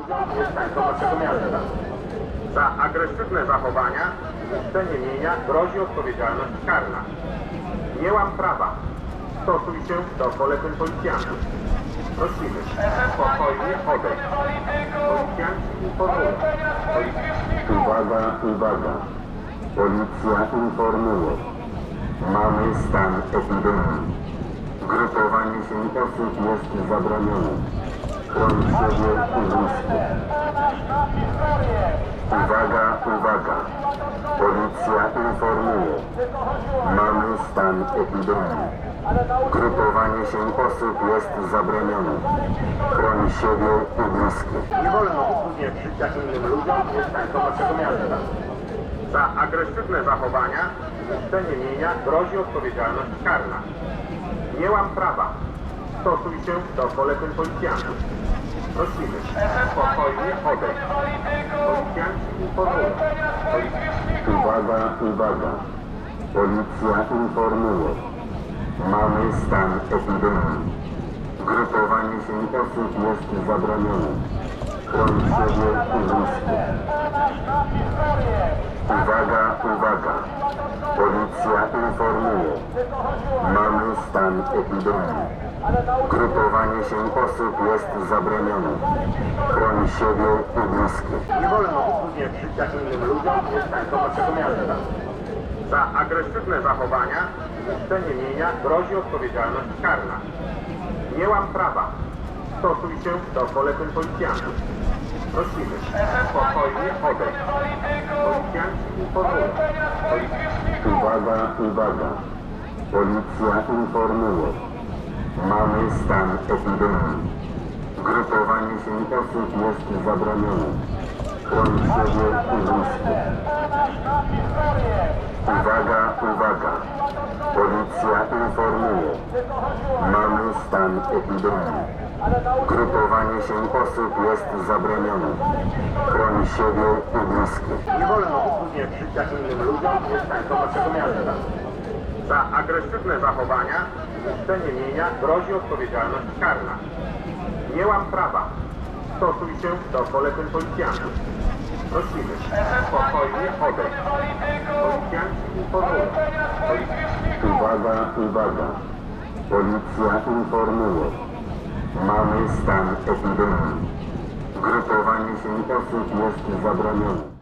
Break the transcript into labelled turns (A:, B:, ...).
A: ludziom mieszkańcom naszego miasta. Za agresywne zachowania i niszczenie mienia grozi odpowiedzialność karna. Nie łam prawa. Stosuj się do poleceń policjantów. Prosimy, spokojnie odejść. Policjanci informują.
B: Uwaga, uwaga. Policja informuje. Mamy stan epidemii. Grupowanie się osób jest zabronione. Chroń siebie i bliskie. Uwaga, uwaga. Policja informuje. Mamy stan epidemii. Grupowanie się osób jest zabronione. Chroń siebie i bliskie.
A: Nie wolno utrudniać życia innym ludziom mieszkańcom naszego miasta. Za agresywne zachowania i niszczenie mienia grozi odpowiedzialność karna. Nie łam prawa. Stosuj się do poleceń policjantów. Prosimy, spokojnie odejść. Policjanci informują.
B: Uwaga, uwaga. Policja informuje. Mamy stan epidemii. Grupowanie się osób jest zabronione. Chroń siebie i bliskie. Uwaga, uwaga. Policja informuje. Mamy stan epidemii. Grupowanie się osób jest zabronione. Chroń siebie i bliskie.
A: Nie wolno utrudniać życia innym ludziom mieszkańcom naszego miasta. Za agresywne zachowania i niszczenie mienia grozi odpowiedzialność karna. Nie łam prawa. Stosuj się do poleceń policjantów. Prosimy, spokojnie odejść. Policjanci informują.
B: Uwaga, uwaga. Policja informuje. Mamy stan epidemii. Grupowanie się osób jest zabronione. Chroń siebie i bliskie. Uwaga, uwaga. Policja informuje. Mamy stan epidemii. Grupowanie się osób jest zabronione. Chroń siebie i bliskie.
A: Nie wolno utrudniać życia innym ludziom mieszkańcom naszego miasta. Za agresywne zachowania i niszczenie mienia grozi odpowiedzialność karna. Nie łam prawa. Stosuj się do poleceń policjantów. Prosimy, spokojnie odejść. Policjanci informują.
B: Uwaga, uwaga. Policja informuje. Mamy stan epidemii. Grupowanie się osób jest zabronione.